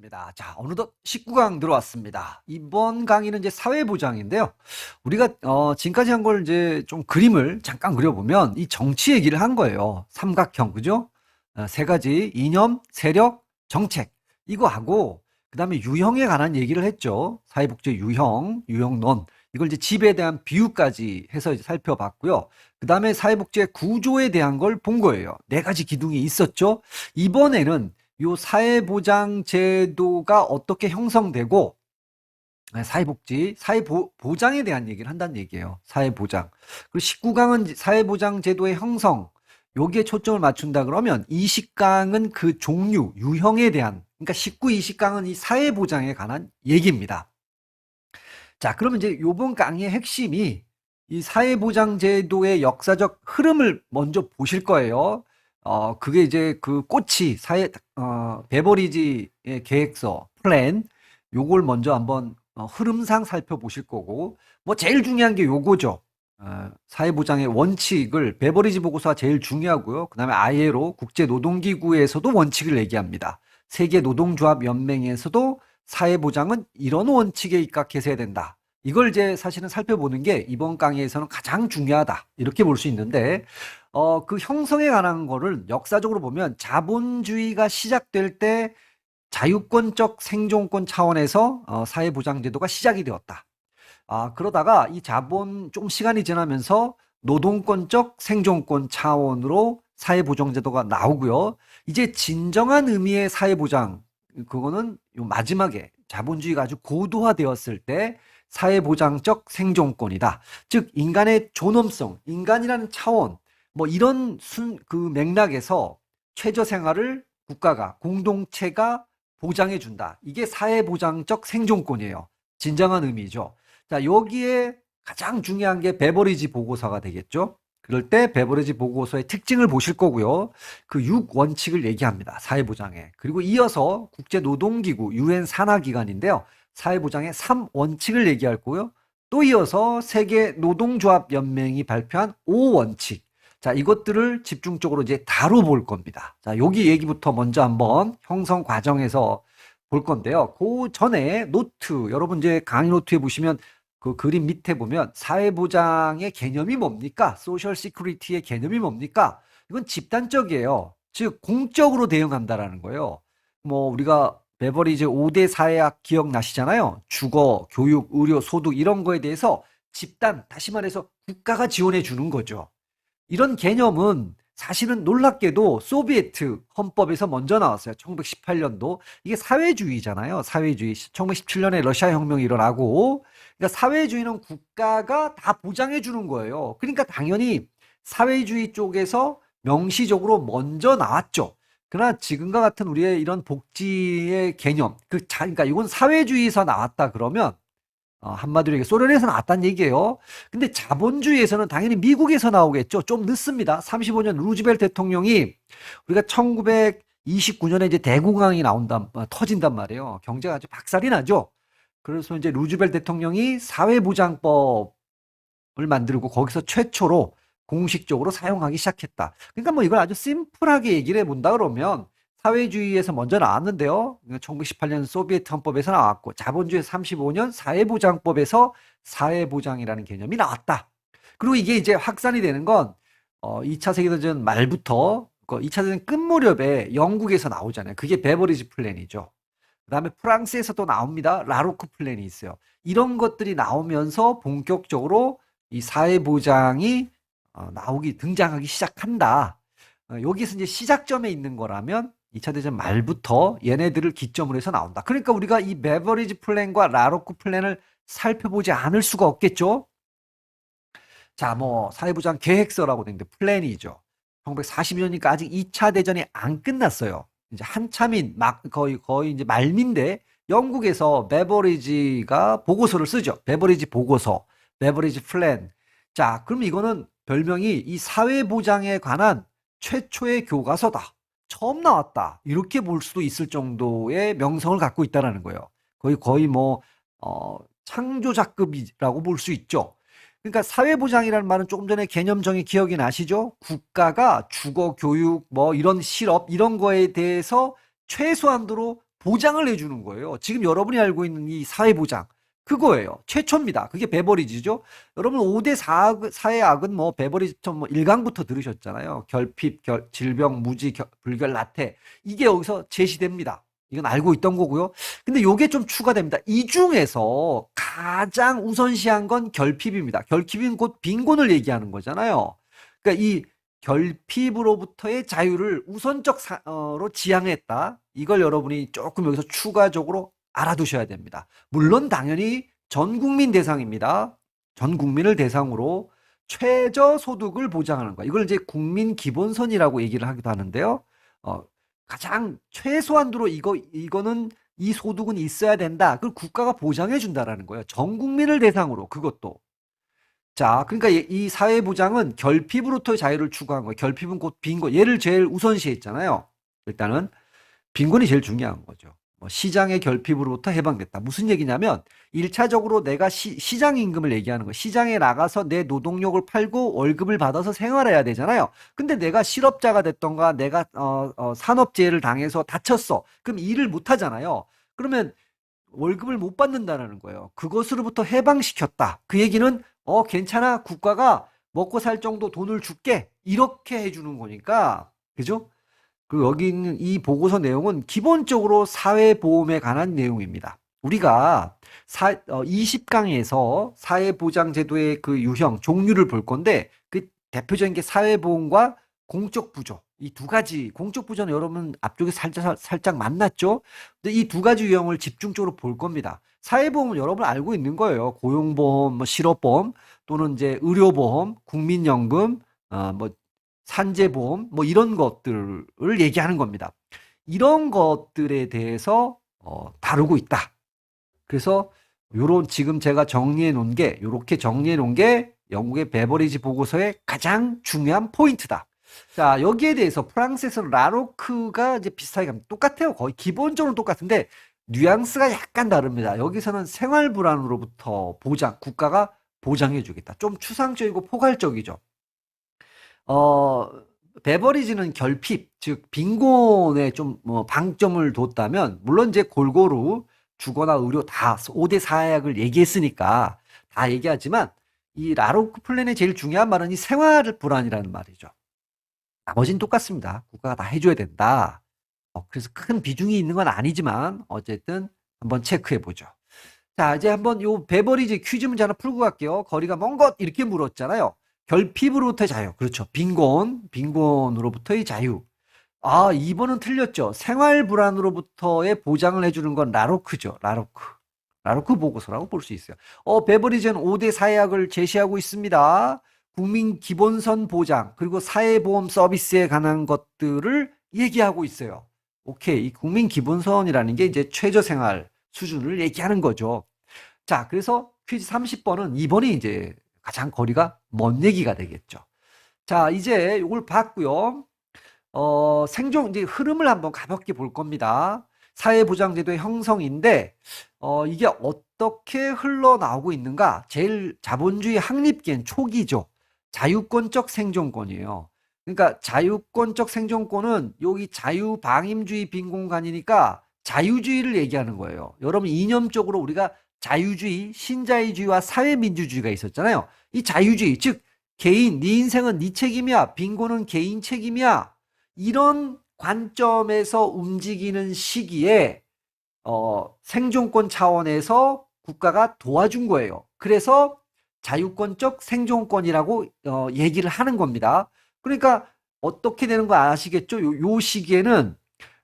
반갑습니다. 자, 어느덧 19강 들어왔습니다. 이번 강의는 이제 사회보장인데요. 우리가 지금까지 한 걸 이제 좀 그림을 잠깐 그려보면 이 정치 얘기를 한 거예요. 삼각형, 그죠? 세 가지 이념, 세력, 정책 이거 하고 그다음에 유형에 관한 얘기를 했죠. 사회복지 유형, 유형론 이걸 이제 집에 대한 비유까지 해서 이제 살펴봤고요. 그다음에 사회복지의 구조에 대한 걸 본 거예요. 네 가지 기둥이 있었죠. 이번에는 요 사회보장 제도가 어떻게 형성되고 사회복지, 사회보장에 대한 얘기를 한다는 얘기예요. 사회보장. 그리고 19강은 사회보장 제도의 형성, 여기에 초점을 맞춘다 그러면 20강은 그 종류, 유형에 대한, 그러니까 19, 20강은 이 사회보장에 관한 얘기입니다. 자, 그러면 이제 요번 강의의 핵심이 이 사회보장 제도의 역사적 흐름을 먼저 보실 거예요. 그게 이제 그 꽃이 베버리지의 계획서, 플랜, 요걸 먼저 한번 흐름상 살펴보실 거고, 뭐 제일 중요한 게 요거죠. 사회보장의 원칙을 베버리지 보고서가 제일 중요하고요. 그 다음에 ILO 국제노동기구에서도 원칙을 얘기합니다. 세계노동조합연맹에서도 사회보장은 이런 원칙에 입각해서 해야 된다. 이걸 이제 사실은 살펴보는 게 이번 강의에서는 가장 중요하다. 이렇게 볼 수 있는데, 그 형성에 관한 거를 역사적으로 보면 자본주의가 시작될 때 자유권적 생존권 차원에서 사회보장제도가 시작이 되었다. 그러다가 이 좀 시간이 지나면서 노동권적 생존권 차원으로 사회보장제도가 나오고요. 이제 진정한 의미의 사회보장, 그거는 요 마지막에 자본주의가 아주 고도화되었을 때 사회보장적 생존권이다. 즉, 인간의 존엄성, 인간이라는 차원, 뭐 이런 그 맥락에서 최저 생활을 국가가, 공동체가 보장해준다. 이게 사회보장적 생존권이에요. 진정한 의미죠. 자, 여기에 가장 중요한 게 베버리지 보고서가 되겠죠. 그럴 때 베버리지 보고서의 특징을 보실 거고요. 그 6원칙을 얘기합니다. 사회보장에. 그리고 이어서 국제노동기구, UN 산하기관인데요. 사회보장의 3원칙을 얘기할 거고요. 또 이어서 세계노동조합연맹이 발표한 5원칙. 자, 이것들을 집중적으로 이제 다뤄볼 겁니다. 자, 여기 얘기부터 먼저 한번 형성 과정에서 볼 건데요. 그 전에 노트, 여러분 이제 강의 노트에 보시면 그 그림 밑에 보면 사회보장의 개념이 뭡니까? 소셜 시큐리티의 개념이 뭡니까? 이건 집단적이에요. 즉 공적으로 대응한다라는 거예요. 뭐 우리가 베버리지 5대 사회학 기억나시잖아요. 주거, 교육, 의료, 소득 이런 거에 대해서 집단, 다시 말해서 국가가 지원해 주는 거죠. 이런 개념은 사실은 놀랍게도 소비에트 헌법에서 먼저 나왔어요. 1918년도. 이게 사회주의잖아요. 사회주의. 1917년에 러시아 혁명이 일어나고, 그러니까 사회주의는 국가가 다 보장해 주는 거예요. 그러니까 당연히 사회주의 쪽에서 명시적으로 먼저 나왔죠. 그러나 지금과 같은 우리의 이런 복지의 개념, 그러니까 이건 사회주의에서 나왔다 그러면 한마디로 얘기해 소련에서 나왔다는 얘기예요. 근데 자본주의에서는 당연히 미국에서 나오겠죠. 좀 늦습니다. 35년 루즈벨트 대통령이 우리가 1929년에 이제 대공황이 터진단 말이에요. 경제가 아주 박살이 나죠. 그래서 이제 루즈벨트 대통령이 사회보장법을 만들고 거기서 최초로 공식적으로 사용하기 시작했다. 그러니까 뭐 이걸 아주 심플하게 얘기를 해본다 그러면 사회주의에서 먼저 나왔는데요. 1918년 소비에트 헌법에서 나왔고 자본주의에서 35년 사회보장법에서 사회보장이라는 개념이 나왔다. 그리고 이게 이제 확산이 되는 건 2차 세계대전 말부터 2차 대전 끝 무렵에 영국에서 나오잖아요. 그게 베버리지 플랜이죠. 그다음에 프랑스에서도 나옵니다. 라로크 플랜이 있어요. 이런 것들이 나오면서 본격적으로 이 사회보장이 등장하기 시작한다. 여기서 이제 시작점에 있는 거라면 2차 대전 말부터 얘네들을 기점으로 해서 나온다. 그러니까 우리가 이 베버리지 플랜과 라로크 플랜을 살펴보지 않을 수가 없겠죠. 자, 뭐 사회보장 계획서라고 되는데 플랜이죠. 1940년이니까 아직 2차 대전이 안 끝났어요. 이제 한참인 거의 이제 말미인데 영국에서 베버리지가 보고서를 쓰죠. 베버리지 보고서, 베버리지 플랜. 자, 그럼 이거는 별명이 이 사회보장에 관한 최초의 교과서다. 처음 나왔다. 이렇게 볼 수도 있을 정도의 명성을 갖고 있다라는 거예요. 거의 뭐 창조작급이라고 볼 수 있죠. 그러니까 사회보장이라는 말은 조금 전에 개념 정의 기억이 나시죠? 국가가 주거, 교육, 뭐 이런 실업 이런 거에 대해서 최소한도로 보장을 해주는 거예요. 지금 여러분이 알고 있는 이 사회보장 그거예요. 최초입니다. 그게 베버리지죠. 여러분 5대 4의 악은 뭐 베버리지부터 뭐 1강부터 들으셨잖아요. 결핍, 질병, 무지, 불결, 나태 이게 여기서 제시됩니다. 이건 알고 있던 거고요. 근데 요게 좀 추가됩니다. 이 중에서 가장 우선시한 건 결핍입니다. 결핍은 곧 빈곤을 얘기하는 거잖아요. 그러니까 이 결핍으로부터의 자유를 우선적으로 지향했다. 이걸 여러분이 조금 여기서 추가적으로 알아두셔야 됩니다. 물론 당연히 전 국민 대상입니다. 전 국민을 대상으로 최저소득을 보장하는 거. 이걸 이제 국민 기본선이라고 얘기를 하기도 하는데요. 가장 최소한도로 이거는 이 소득은 있어야 된다. 그걸 국가가 보장해 준다라는 거예요. 전 국민을 대상으로 그것도. 자, 그러니까 이 사회보장은 결핍으로부터의 자유를 추구한 거예요. 결핍은 곧 빈곤. 얘를 제일 우선시했잖아요. 일단은 빈곤이 제일 중요한 거죠. 뭐 시장의 결핍으로부터 해방됐다. 무슨 얘기냐면 1차적으로 내가 시장 임금을 얘기하는 거예요. 시장에 나가서 내 노동력을 팔고 월급을 받아서 생활해야 되잖아요. 근데 내가 실업자가 됐던가 내가 산업재해를 당해서 다쳤어. 그럼 일을 못 하잖아요. 그러면 월급을 못 받는다는 거예요. 그것으로부터 해방시켰다. 그 얘기는 괜찮아. 국가가 먹고 살 정도 돈을 줄게. 이렇게 해주는 거니까. 그죠? 그리고 여기 있는 이 보고서 내용은 기본적으로 사회보험에 관한 내용입니다. 우리가 20강에서 사회보장제도의 그 유형, 종류를 볼 건데 그 대표적인 게 사회보험과 공적부조. 이 두 가지, 공적부조는 여러분 앞쪽에 살짝 만났죠? 근데 이 두 가지 유형을 집중적으로 볼 겁니다. 사회보험은 여러분 알고 있는 거예요. 고용보험, 뭐 실업보험, 또는 이제 의료보험, 국민연금, 뭐 산재보험 뭐 이런 것들을 얘기하는 겁니다. 이런 것들에 대해서 다루고 있다. 그래서 요런 지금 제가 정리해 놓은 게 요렇게 정리해 놓은 게 영국의 베버리지 보고서의 가장 중요한 포인트다. 자, 여기에 대해서 프랑스에서는 라로크가 이제 비슷하게 갑니다. 똑같아요. 거의 기본적으로 똑같은데 뉘앙스가 약간 다릅니다. 여기서는 생활 불안으로부터 국가가 보장해 주겠다. 좀 추상적이고 포괄적이죠. 어, 베버리지는 결핍, 즉 빈곤에 좀 뭐 방점을 뒀다면 물론 이제 골고루 주거나 의료 다 5대 사약을 얘기했으니까 다 얘기하지만 이 라로크 플랜의 제일 중요한 말은 이 생활 불안이라는 말이죠. 나머지는 똑같습니다. 국가가 다 해줘야 된다. 그래서 큰 비중이 있는 건 아니지만 어쨌든 한번 체크해 보죠. 자, 이제 한번 요 베버리지 퀴즈 문제 하나 풀고 갈게요. 거리가 먼 것 이렇게 물었잖아요. 결핍으로부터의 자유. 그렇죠. 빈곤으로부터의 자유. 아, 2번은 틀렸죠. 생활 불안으로부터의 보장을 해주는 건 라로크죠. 라로크 보고서라고 볼 수 있어요. 베버리지는 5대 사약을 제시하고 있습니다. 국민 기본선 보장, 그리고 사회보험 서비스에 관한 것들을 얘기하고 있어요. 오케이. 이 국민 기본선이라는 게 이제 최저생활 수준을 얘기하는 거죠. 자, 그래서 퀴즈 30번은 2번이 이제 가장 거리가 먼 얘기가 되겠죠. 자, 이제 이걸 봤고요. 생존 이제 흐름을 한번 가볍게 볼 겁니다. 사회보장제도의 형성인데 이게 어떻게 흘러나오고 있는가? 제일 자본주의 확립기엔 초기죠. 자유권적 생존권이에요. 그러니까 자유권적 생존권은 여기 자유방임주의 빈곤관이니까 자유주의를 얘기하는 거예요. 여러분 이념적으로 우리가 자유주의, 신자유주의와 사회민주주의가 있었잖아요. 이 자유주의, 즉 개인, 네 인생은 네 책임이야. 빈곤은 개인 책임이야. 이런 관점에서 움직이는 시기에 생존권 차원에서 국가가 도와준 거예요. 그래서 자유권적 생존권이라고 얘기를 하는 겁니다. 그러니까 어떻게 되는 거 아시겠죠? 요 시기에는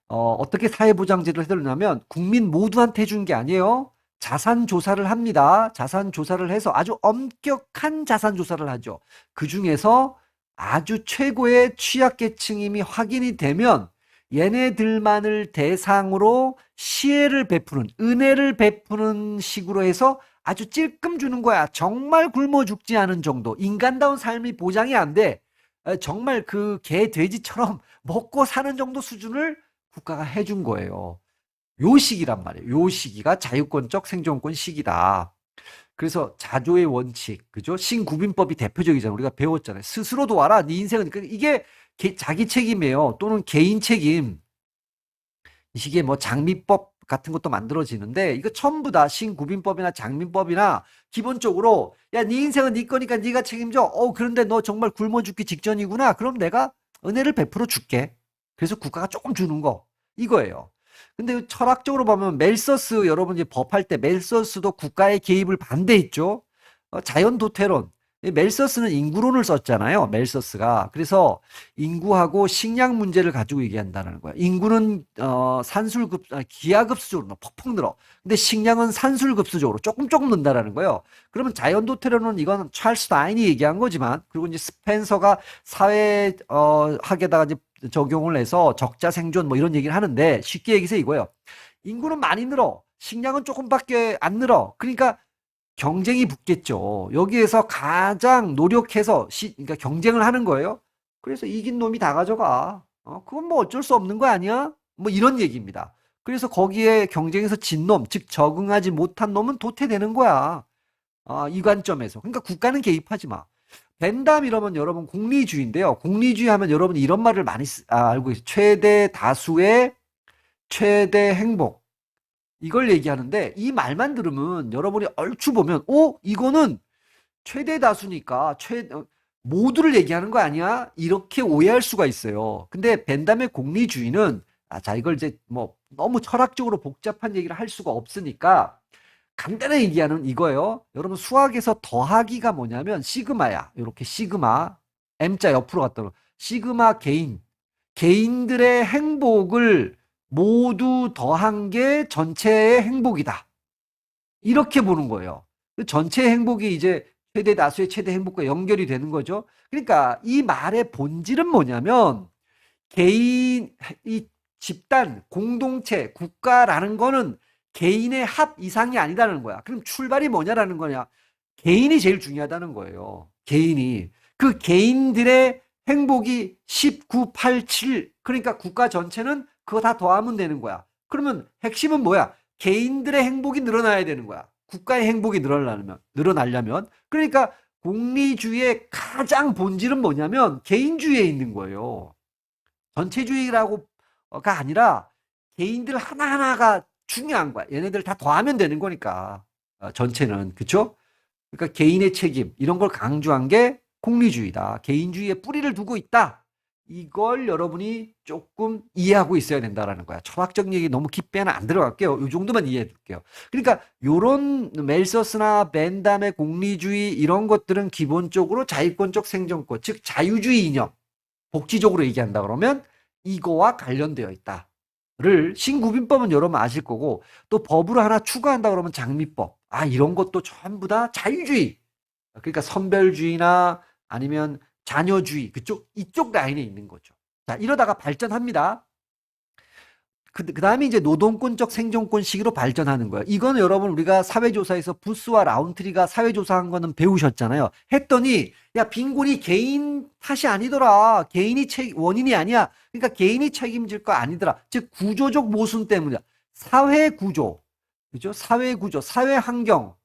어떻게 사회보장제도를 해드리냐면 국민 모두한테 해준 게 아니에요. 자산 조사를 합니다. 자산 조사를 해서 아주 엄격한 자산 조사를 하죠. 그 중에서 아주 최고의 취약계층임이 확인이 되면 얘네들만을 대상으로 시혜를 베푸는, 은혜를 베푸는 식으로 해서 아주 찔끔 주는 거야. 정말 굶어 죽지 않은 정도. 인간다운 삶이 보장이 안 돼. 정말 그 개, 돼지처럼 먹고 사는 정도 수준을 국가가 해준 거예요. 요 시기란 말이에요. 요 시기가 자유권적 생존권 시기다. 그래서 자조의 원칙, 그죠? 신구빈법이 대표적이잖아요. 우리가 배웠잖아요. 스스로 도와라. 네 인생은. 이게 자기 책임이에요. 또는 개인 책임. 이 시기에 뭐 장미법 같은 것도 만들어지는데 이거 전부 다 신구빈법이나 장민법이나 기본적으로 야, 네 인생은 네 거니까 네가 책임져. 그런데 너 정말 굶어 죽기 직전이구나. 그럼 내가 은혜를 베풀어 줄게. 그래서 국가가 조금 주는 거 이거예요. 근데 철학적으로 보면 멜서스 여러분이 법할 때 멜서스도 국가의 개입을 반대했죠. 자연 도태론. 멜서스는 인구론을 썼잖아요. 멜서스가. 그래서 인구하고 식량 문제를 가지고 얘기한다는 거야. 인구는 기하급수적으로 퍽퍽 늘어. 근데 식량은 산술급수적으로 조금 는다라는 거예요. 그러면 자연 도태론은 이건 찰스 다인이 얘기한 거지만 그리고 이제 스펜서가 사회 학에다가 이제 적용을 해서 적자 생존 뭐 이런 얘기를 하는데 쉽게 얘기해서 이거예요. 인구는 많이 늘어. 식량은 조금밖에 안 늘어. 그러니까 경쟁이 붙겠죠. 여기에서 가장 노력해서 그러니까 경쟁을 하는 거예요. 그래서 이긴 놈이 다 가져가. 그건 뭐 어쩔 수 없는 거 아니야? 뭐 이런 얘기입니다. 그래서 거기에 경쟁에서 진 놈, 즉 적응하지 못한 놈은 도태되는 거야. 이 관점에서. 그러니까 국가는 개입하지 마. 벤담 이러면 여러분 공리주의인데요. 공리주의 하면 여러분이 이런 말을 많이 알고 있어요. 최대 다수의 최대 행복. 이걸 얘기하는데 이 말만 들으면 여러분이 얼추 보면 이거는 최대 다수니까 모두를 얘기하는 거 아니야? 이렇게 오해할 수가 있어요. 근데 벤담의 공리주의는 자 이걸 이제 뭐 너무 철학적으로 복잡한 얘기를 할 수가 없으니까 간단하게 얘기하는 이거예요. 여러분 수학에서 더하기가 뭐냐면 시그마야. 이렇게 시그마 M자 옆으로 갔다 시그마 개인들의 행복을 모두 더한 게 전체의 행복이다. 이렇게 보는 거예요. 전체의 행복이 이제 최대 다수의 최대 행복과 연결이 되는 거죠. 그러니까 이 말의 본질은 뭐냐면 개인, 이 집단, 공동체, 국가라는 거는 개인의 합 이상이 아니다는 거야. 그럼 출발이 뭐냐라는 거냐? 개인이 제일 중요하다는 거예요. 개인이. 그 개인들의 행복이 19, 8, 7. 그러니까 국가 전체는 그거 다 더하면 되는 거야. 그러면 핵심은 뭐야? 개인들의 행복이 늘어나야 되는 거야. 국가의 행복이 늘어나려면. 그러니까 공리주의의 가장 본질은 뭐냐면 개인주의에 있는 거예요. 전체주의라고가 아니라 개인들 하나하나가 중요한 거야. 얘네들 다 더하면 되는 거니까. 전체는. 그쵸? 그러니까 개인의 책임 이런 걸 강조한 게 공리주의다. 개인주의에 뿌리를 두고 있다. 이걸 여러분이 조금 이해하고 있어야 된다라는 거야. 철학적 얘기 너무 깊게는 안 들어갈게요. 이 정도만 이해해 줄게요. 그러니까 요런 멜서스나 벤담의 공리주의 이런 것들은 기본적으로 자유권적 생존권, 즉 자유주의 이념, 복지적으로 얘기한다 그러면 이거와 관련되어 있다를 신구빈법은 여러분 아실 거고 또 법으로 하나 추가한다 그러면 장미법. 이런 것도 전부 다 자유주의. 그러니까 선별주의나 아니면 자녀주의 이쪽 라인에 있는 거죠. 자, 이러다가 발전합니다. 그 다음에 이제 노동권적 생존권 시기로 발전하는 거예요. 이거는 여러분 우리가 사회조사에서 부스와 라운트리가 사회조사한 거는 배우셨잖아요. 했더니 야 빈곤이 개인 탓이 아니더라. 개인이 원인이 아니야. 그러니까 개인이 책임질 거 아니더라. 즉 구조적 모순 때문이야. 사회 구조, 그죠? 사회 구조, 사회 환경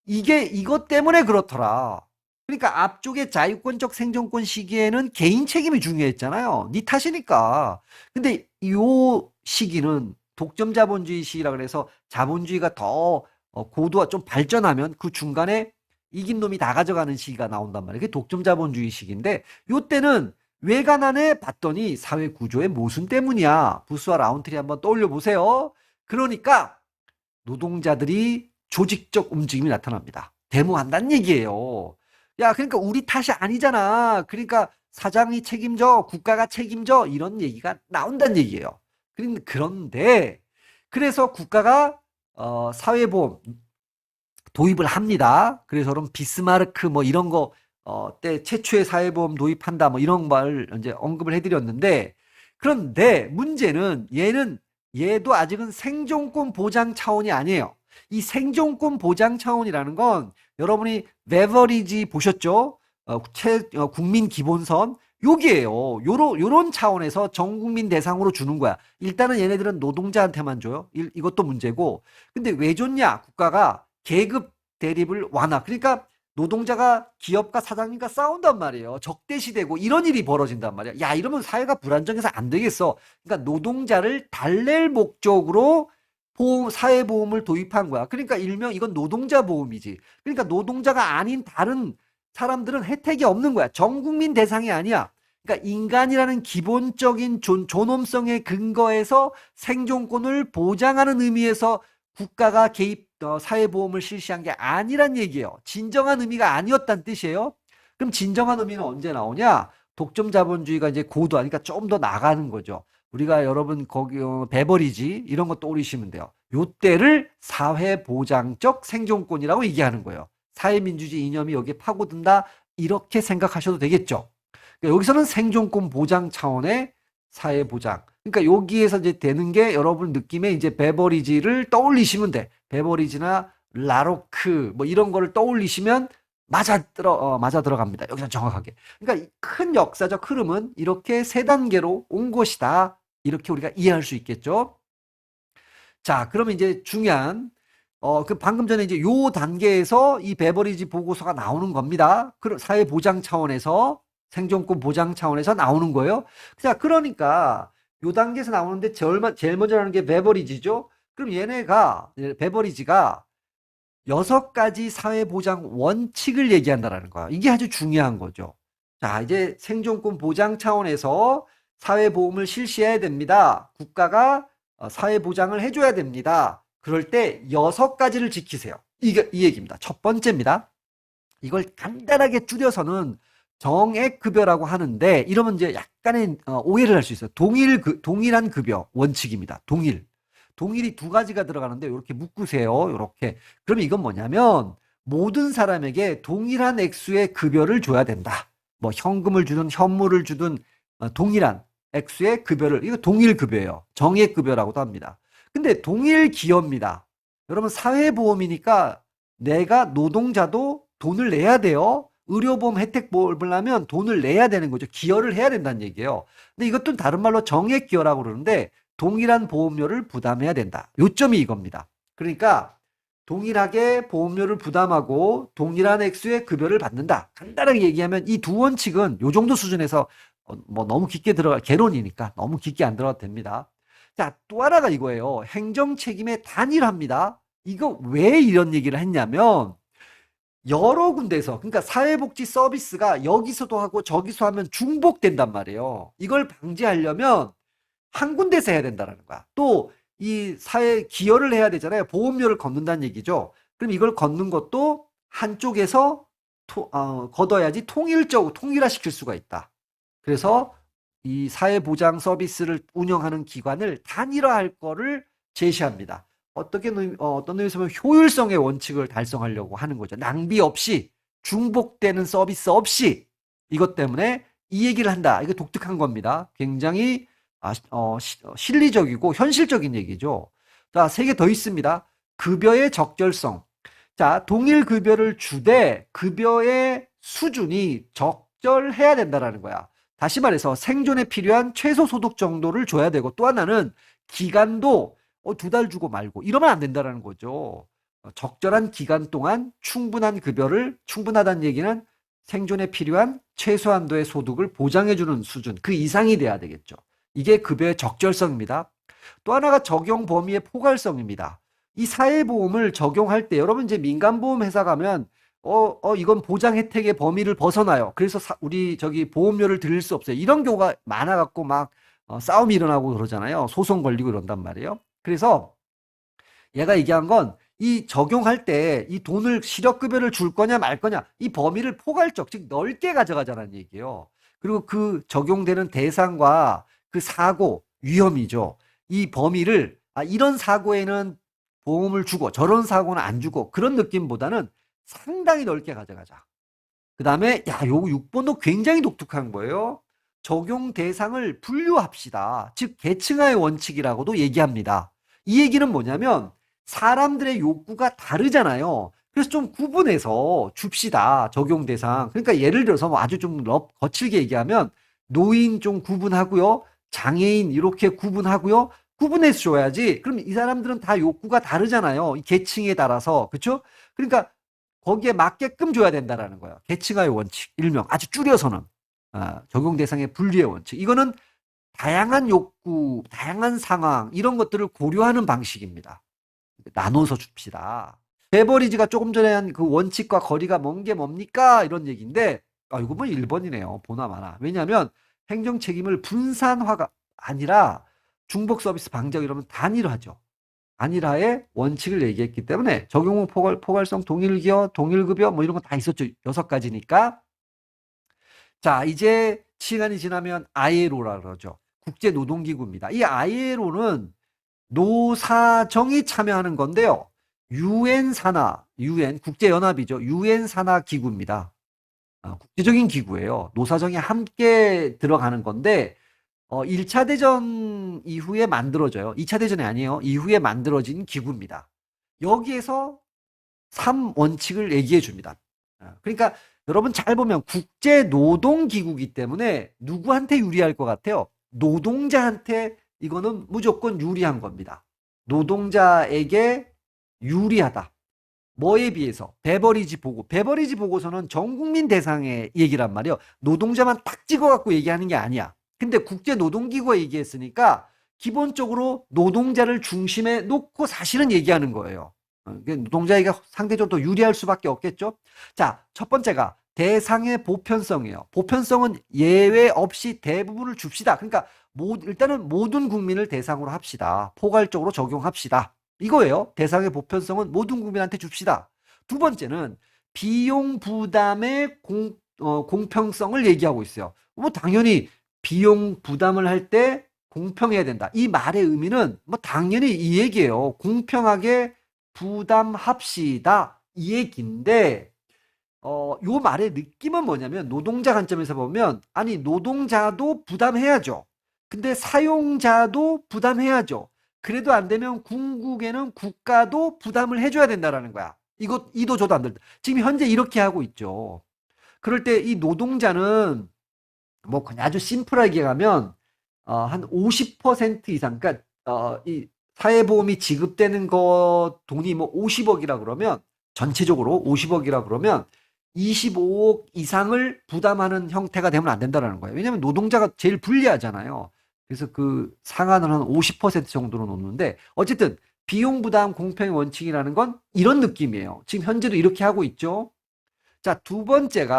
이것 때문에 그렇더라. 그러니까 앞쪽에 자유권적 생존권 시기에는 개인 책임이 중요했잖아요. 네 탓이니까. 근데 요 시기는 독점 자본주의 시기라 그래서 자본주의가 더 고도화 좀 발전하면 그 중간에 이긴 놈이 다 가져가는 시기가 나온단 말이에요. 그게 독점 자본주의 시기인데 요 때는 왜 가난해? 봤더니 사회 구조의 모순 때문이야. 부스와 라운트리 한번 떠올려 보세요. 그러니까 노동자들이 조직적 움직임이 나타납니다. 데모한다는 얘기예요. 야, 그러니까 우리 탓이 아니잖아. 그러니까 사장이 책임져, 국가가 책임져 이런 얘기가 나온다는 얘기예요. 그런데 그래서 국가가 사회보험 도입을 합니다. 그래서 그럼 비스마르크 뭐 이런 거 때 최초의 사회보험 도입한다 뭐 이런 말 이제 언급을 해드렸는데 그런데 문제는 얘도 아직은 생존권 보장 차원이 아니에요. 이 생존권 보장 차원이라는 건 여러분이 베버리지 보셨죠? 국민 기본선 여기에요. 요런 차원에서 전 국민 대상으로 주는 거야. 일단은 얘네들은 노동자한테만 줘요. 이것도 문제고. 근데 왜 줬냐? 국가가 계급 대립을 완화. 그러니까 노동자가 기업가 사장님과 싸운단 말이에요. 적대시되고 이런 일이 벌어진단 말이야. 야, 이러면 사회가 불안정해서 안 되겠어. 그러니까 노동자를 달랠 목적으로 사회보험을 도입한 거야. 그러니까 일명 이건 노동자 보험이지. 그러니까 노동자가 아닌 다른 사람들은 혜택이 없는 거야. 전 국민 대상이 아니야. 그러니까 인간이라는 기본적인 존엄성의 근거에서 생존권을 보장하는 의미에서 국가가 사회보험을 실시한 게 아니란 얘기예요. 진정한 의미가 아니었다는 뜻이에요. 그럼 진정한 의미는 언제 나오냐? 독점 자본주의가 이제 고도하니까 좀 더 나가는 거죠. 우리가 여러분 거기 베버리지 이런 거 떠올리시면 돼요. 요때를 사회보장적 생존권이라고 얘기하는 거예요. 사회민주주의 이념이 여기에 파고든다 이렇게 생각하셔도 되겠죠. 그러니까 여기서는 생존권 보장 차원의 사회보장. 그러니까 여기에서 이제 되는 게 여러분 느낌에 이제 베버리지를 떠올리시면 돼. 베버리지나 라로크 뭐 이런 거를 떠올리시면 맞아 들어갑니다. 여기서 정확하게. 그러니까 큰 역사적 흐름은 이렇게 세 단계로 온 것이다. 이렇게 우리가 이해할 수 있겠죠. 자, 그러면 이제 중요한 그 방금 전에 이제 요 단계에서 이 베버리지 보고서가 나오는 겁니다. 사회 보장 차원에서 생존권 보장 차원에서 나오는 거예요. 자, 그러니까 요 단계에서 나오는데 제일 먼저 나오는 게 베버리지죠. 그럼 베버리지가 6가지 사회보장 원칙을 얘기한다라는 거야. 이게 아주 중요한 거죠. 자, 이제 생존권 보장 차원에서 사회보험을 실시해야 됩니다. 국가가 사회보장을 해줘야 됩니다. 그럴 때 6가지를 지키세요. 이게 이 얘기입니다. 첫 번째입니다. 이걸 간단하게 줄여서는 정액급여라고 하는데 이러면 이제 약간의 오해를 할 수 있어요. 동일한 급여 원칙입니다. 동일이 2가지가 들어가는데 이렇게 묶으세요. 이렇게. 그러면 이건 뭐냐면 모든 사람에게 동일한 액수의 급여를 줘야 된다. 뭐 현금을 주든 현물을 주든 동일한 액수의 급여를, 이거 동일급여예요. 정액급여라고도 합니다. 근데 동일기여입니다. 여러분 사회보험이니까 내가 노동자도 돈을 내야 돼요. 의료보험 혜택 보려면 돈을 내야 되는 거죠. 기여를 해야 된다는 얘기예요. 근데 이것도 다른 말로 정액기여라고 그러는데 동일한 보험료를 부담해야 된다. 요점이 이겁니다. 그러니까 동일하게 보험료를 부담하고 동일한 액수의 급여를 받는다. 간단하게 얘기하면 이 2원칙은 요 정도 수준에서 뭐 너무 깊게 개론이니까 너무 깊게 안 들어가도 됩니다. 자, 또 하나가 이거예요. 행정 책임의 단일화입니다. 이거 왜 이런 얘기를 했냐면 여러 군데서, 그러니까 사회복지 서비스가 여기서도 하고 저기서 하면 중복된단 말이에요. 이걸 방지하려면 한 군데서 해야 된다는 거야. 또 이 사회 기여를 해야 되잖아요. 보험료를 걷는다는 얘기죠. 그럼 이걸 걷는 것도 한쪽에서 걷어야지 통일화시킬 수가 있다. 그래서 이 사회보장 서비스를 운영하는 기관을 단일화할 거를 제시합니다. 어떤 의미에서 보면 효율성의 원칙을 달성하려고 하는 거죠. 낭비 없이, 중복되는 서비스 없이. 이것 때문에 이 얘기를 한다. 이거 독특한 겁니다. 굉장히 실리적이고 현실적인 얘기죠. 자, 3개 더 있습니다. 급여의 적절성. 자, 동일 급여를 주되 급여의 수준이 적절해야 된다라는 거야. 다시 말해서 생존에 필요한 최소 소득 정도를 줘야 되고, 또 하나는 기간도 2달 주고 말고 이러면 안 된다라는 거죠. 적절한 기간 동안 충분하다는 얘기는 생존에 필요한 최소한도의 소득을 보장해주는 수준, 그 이상이 돼야 되겠죠. 이게 급여의 적절성입니다. 또 하나가 적용 범위의 포괄성입니다. 이 사회보험을 적용할 때 여러분 이제 민간보험 회사 가면 이건 보장 혜택의 범위를 벗어나요. 그래서 우리 보험료를 드릴 수 없어요. 이런 경우가 많아갖고 막 싸움이 일어나고 그러잖아요. 소송 걸리고 이런단 말이에요. 그래서 얘가 얘기한 건 이 적용할 때 이 돈을 시력급여를 줄 거냐 말 거냐 이 범위를 포괄적, 즉 넓게 가져가자는 얘기예요. 그리고 그 적용되는 대상과 그 사고 위험이죠. 이 범위를 이런 사고에는 보험을 주고 저런 사고는 안 주고 그런 느낌보다는 상당히 넓게 가져가자. 그 다음에 요 6번도 굉장히 독특한 거예요. 적용 대상을 분류합시다. 즉 계층화의 원칙이라고도 얘기합니다. 이 얘기는 뭐냐면 사람들의 욕구가 다르잖아요. 그래서 좀 구분해서 줍시다. 적용 대상. 그러니까 예를 들어서 뭐 아주 좀 거칠게 얘기하면 노인 좀 구분하고요. 장애인 이렇게 구분하고요. 구분해서 줘야지. 그럼 이 사람들은 다 욕구가 다르잖아요. 이 계층에 따라서. 그렇죠? 그러니까 거기에 맞게끔 줘야 된다라는 거예요. 계층화의 원칙. 일명 아주 줄여서는 적용 대상의 분리의 원칙. 이거는 다양한 욕구, 다양한 상황 이런 것들을 고려하는 방식입니다. 나눠서 줍시다. 베버리지가 조금 전에 한 그 원칙과 거리가 먼 게 뭡니까? 이런 얘기인데, 이거 뭐 1번이네요. 보나마나. 왜냐하면 행정 책임을 분산화가 아니라 중복 서비스 방지하고 이러면 단일화죠. 단일화의 원칙을 얘기했기 때문에 적용 포괄성 동일기여, 동일급여 뭐 이런 거 다 있었죠. 6가지니까. 자, 이제 시간이 지나면 ILO라 그러죠. 국제노동기구입니다. 이 ILO는 노사정이 참여하는 건데요. UN 국제연합이죠. UN 산하 기구입니다. 국제적인 기구예요. 노사정이 함께 들어가는 건데 1차 대전 이후에 만들어져요. 2차 대전이 아니에요. 이후에 만들어진 기구입니다. 여기에서 3원칙을 얘기해 줍니다. 그러니까 여러분 잘 보면 국제노동기구이기 때문에 누구한테 유리할 것 같아요? 노동자한테 이거는 무조건 유리한 겁니다. 노동자에게 유리하다. 뭐에 비해서? 베버리지 보고서는 전 국민 대상의 얘기란 말이에요. 노동자만 딱 찍어갖고 얘기하는 게 아니야. 근데 국제노동기구가 얘기했으니까 기본적으로 노동자를 중심에 놓고 사실은 얘기하는 거예요. 노동자에게 상대적으로 더 유리할 수밖에 없겠죠. 자, 첫 번째가 대상의 보편성이에요. 보편성은 예외 없이 대부분을 줍시다. 그러니까 일단은 모든 국민을 대상으로 합시다. 포괄적으로 적용합시다. 이거예요. 대상의 보편성은 모든 국민한테 줍시다. 두 번째는 비용 부담의 공평성을 얘기하고 있어요. 뭐 당연히 비용 부담을 할 때 공평해야 된다. 이 말의 의미는 뭐 당연히 이 얘기예요. 공평하게 부담합시다. 이 얘기인데 요 말의 느낌은 뭐냐면 노동자 관점에서 보면 아니 노동자도 부담해야죠. 근데 사용자도 부담해야죠. 그래도 안 되면 궁극에는 국가도 부담을 해줘야 된다라는 거야. 이거 이도 저도 안 된다. 지금 현재 이렇게 하고 있죠. 그럴 때 이 노동자는 뭐 그냥 아주 심플하게 가면 한 50% 이상, 그러니까 이 사회보험이 지급되는 거 돈이 뭐 50억이라 그러면 전체적으로 50억이라 그러면 25억 이상을 부담하는 형태가 되면 안 된다는 거예요. 왜냐하면 노동자가 제일 불리하잖아요. 그래서 그 상한을 한 50% 정도로 놓는데 어쨌든 비용 부담 공평의 원칙이라는 건 이런 느낌이에요. 지금 현재도 이렇게 하고 있죠. 자,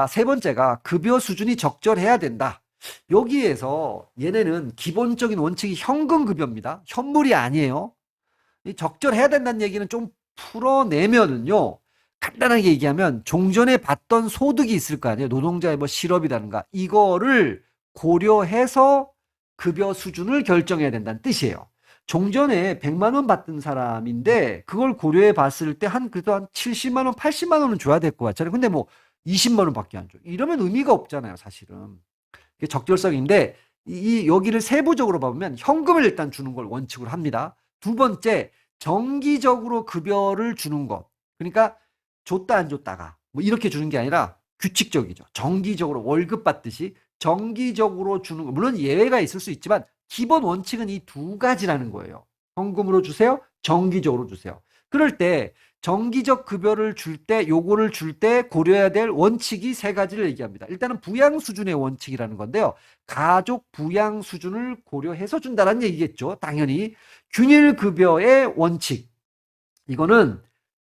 세 번째가 급여 수준이 적절해야 된다. 여기에서 얘네는 기본적인 원칙이 현금급여입니다. 현물이 아니에요. 적절해야 된다는 얘기는 좀 풀어내면은요. 간단하게 얘기하면 종전에 받던 소득이 있을 거 아니에요. 노동자의 뭐 실업이라든가 이거를 고려해서 급여 수준을 결정해야 된다는 뜻이에요. 종전에 100만 원 받던 사람인데 그걸 고려해 봤을 때 그래도 한 70만 원, 80만 원은 줘야 될 것 같잖아요. 근데 뭐 20만 원밖에 안 줘. 이러면 의미가 없잖아요, 사실은. 이게 적절성인데 여기를 세부적으로 보면 현금을 일단 주는 걸 원칙으로 합니다. 두 번째, 정기적으로 급여를 주는 것. 그러니까 줬다 안 줬다가 뭐 이렇게 주는 게 아니라 규칙적이죠. 정기적으로 월급 받듯이 정기적으로 주는 거. 물론 예외가 있을 수 있지만 기본 원칙은 이 두 가지라는 거예요. 현금으로 주세요. 정기적으로 주세요. 그럴 때 정기적 급여를 요거를 줄 때 고려해야 될 원칙이 세 가지를 얘기합니다. 일단은 부양 수준의 원칙이라는 건데요. 가족 부양 수준을 고려해서 준다는 얘기겠죠. 당연히 균일 급여의 원칙. 이거는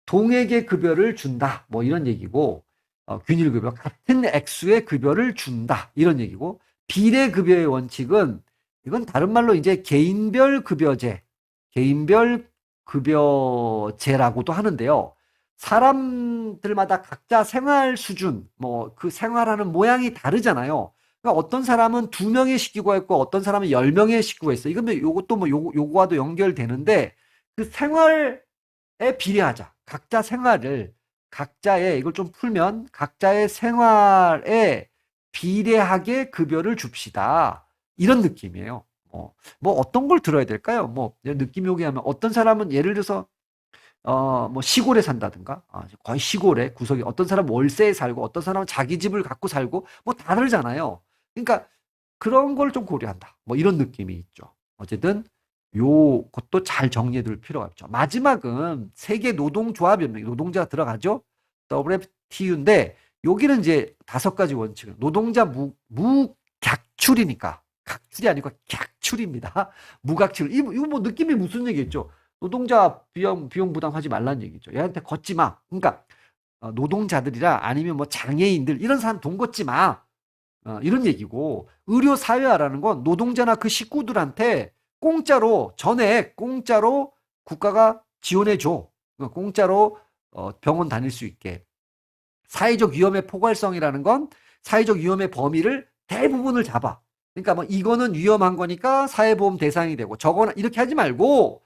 동액의 급여를 준다. 뭐 이런 얘기고 균일 급여 같은 액수의 급여를 준다. 이런 얘기고 비례 급여의 원칙은 이건 다른 말로 이제 개인별 급여제라고도 하는데요. 사람들마다 각자 생활 수준, 뭐 그 생활하는 모양이 다르잖아요. 그러니까 어떤 사람은 2명의 식구가 있고 어떤 사람은 10명의 식구가 있어. 이건 요것도 뭐 요거와도 연결되는데 그 생활에 비례하자. 이걸 좀 풀면 각자의 생활에 비례하게 급여를 줍시다. 이런 느낌이에요. 뭐 어떤 걸 들어야 될까요? 뭐 느낌이 오게 하면 어떤 사람은 예를 들어서 뭐 시골에 산다든가 거의 시골에 구석에 어떤 사람은 월세에 살고 어떤 사람은 자기 집을 갖고 살고 뭐 다르잖아요. 그러니까 그런 걸 좀 고려한다. 뭐 이런 느낌이 있죠. 어쨌든 요것도 잘 정리해 둘 필요가 있죠. 마지막은 세계 노동조합연맹 노동자가 들어가죠. WTO인데 여기는 이제 5가지 원칙을 노동자 무각출이니까 각출이 아니고 객출입니다. 무각출. 이거 뭐 느낌이 무슨 얘기겠죠? 노동자 비용 부담하지 말라는 얘기죠. 얘한테 걷지 마. 그러니까 노동자들이라 아니면 뭐 장애인들 이런 사람 돈 걷지 마. 이런 얘기고 의료 사회화라는 건 노동자나 그 식구들한테 공짜로 전액 공짜로 국가가 지원해 줘. 공짜로 병원 다닐 수 있게. 사회적 위험의 포괄성이라는 건 사회적 위험의 범위를 대부분을 잡아. 그러니까 뭐 이거는 위험한 거니까 사회보험 대상이 되고 저거는 이렇게 하지 말고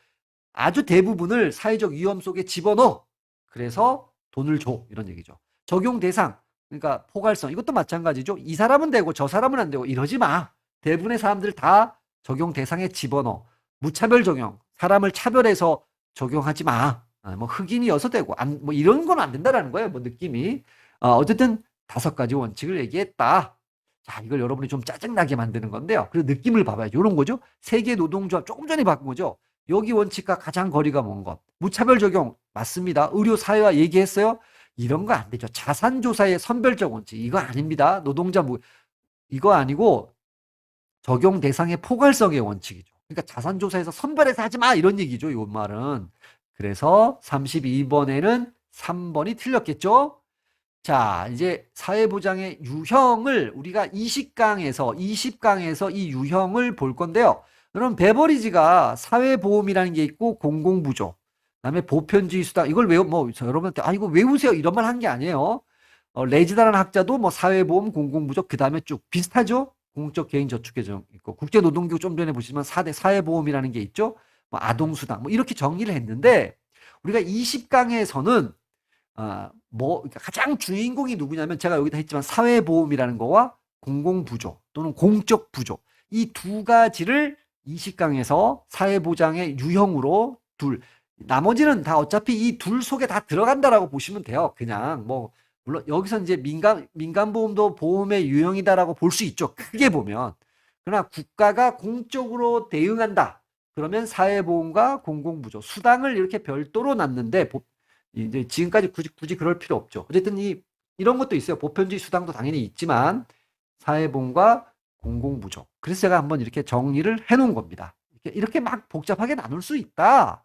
아주 대부분을 사회적 위험 속에 집어넣어. 그래서 돈을 줘. 이런 얘기죠. 적용 대상. 그러니까 포괄성. 이것도 마찬가지죠. 이 사람은 되고 저 사람은 안 되고 이러지 마. 대부분의 사람들 다 적용 대상에 집어넣어. 무차별 적용. 사람을 차별해서 적용하지 마. 뭐 흑인이어서 되고 뭐 이런 건 안 된다라는 거예요. 뭐 느낌이. 어쨌든 5가지 원칙을 얘기했다. 자, 이걸 여러분이 좀 짜증나게 만드는 건데요. 그래서 느낌을 봐봐야죠. 이런 거죠. 세계 노동조합 조금 전에 바꾼 거죠. 여기 원칙과 가장 거리가 먼 것. 무차별 적용 맞습니다. 의료 사회화 얘기했어요. 이런 거 안 되죠. 자산조사의 선별적 원칙 이거 아닙니다. 이거 아니고 적용 대상의 포괄성의 원칙이죠. 그러니까 자산조사에서 선별해서 하지 마 이런 얘기죠. 이 말은. 그래서 32번에는 3번이 틀렸겠죠. 자, 이제 사회보장의 유형을 우리가 20강에서 이 유형을 볼 건데요. 여러분, 베버리지가 사회보험이라는 게 있고 공공부조, 그다음에 보편주의 수당 이걸 여러분한테 이거 외우세요 이런 말 한 게 아니에요. 레지다라는 학자도 뭐 사회보험, 공공부조 그다음에 쭉 비슷하죠. 공적 개인 저축계정 있고 국제노동기구 좀 전에 보시면 4대 사회보험이라는 게 있죠. 뭐 아동수당 뭐 이렇게 정리를 했는데 우리가 20강에서는 그러니까 가장 주인공이 누구냐면 제가 여기다 했지만 사회보험이라는 거와 공공부조 또는 공적부조 이 2가지를 20강에서 사회보장의 유형으로 나머지는 다 어차피 이 둘 속에 다 들어간다라고 보시면 돼요. 그냥 뭐 물론 여기서 이제 민간보험도 보험의 유형이다라고 볼 수 있죠. 크게 보면. 그러나 국가가 공적으로 대응한다. 그러면 사회보험과 공공부조 수당을 이렇게 별도로 놨는데 이제 지금까지 굳이 그럴 필요 없죠. 어쨌든 이런 것도 있어요. 보편주의 수당도 당연히 있지만 사회보험과 공공부조. 그래서 제가 한번 이렇게 정리를 해놓은 겁니다. 이렇게 막 복잡하게 나눌 수 있다.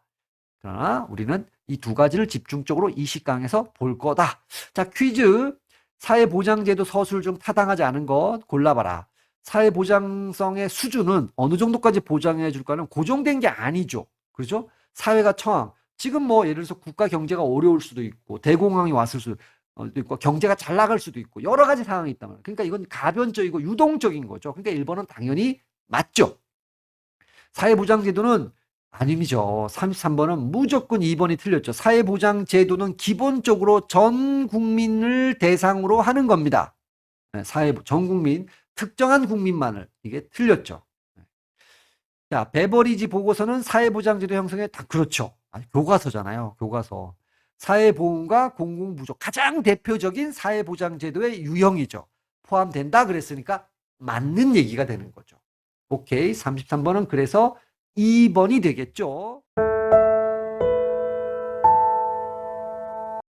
그러나 우리는 이 2가지를 집중적으로 20강에서 볼 거다. 자, 퀴즈. 사회보장제도 서술 중 타당하지 않은 것 골라봐라. 사회보장성의 수준은 어느 정도까지 보장해 줄까는 고정된 게 아니죠. 그렇죠? 사회가 처한 지금 뭐 예를 들어서 국가 경제가 어려울 수도 있고 대공황이 왔을 수도 있고 경제가 잘 나갈 수도 있고 여러 가지 상황이 있다면 그러니까 이건 가변적이고 유동적인 거죠. 그러니까 1번은 당연히 맞죠. 사회보장제도는 아님이죠. 33번은 무조건 2번이 틀렸죠. 사회보장제도는 기본적으로 전 국민을 대상으로 하는 겁니다. 전 국민, 특정한 국민만을 이게 틀렸죠. 자, 베버리지 보고서는 사회보장제도 형성에 다 그렇죠. 교과서잖아요. 교과서. 사회보험과 공공부조 가장 대표적인 사회보장제도의 유형이죠. 포함된다 그랬으니까 맞는 얘기가 되는 거죠. 오케이. 33번은 그래서 2번이 되겠죠.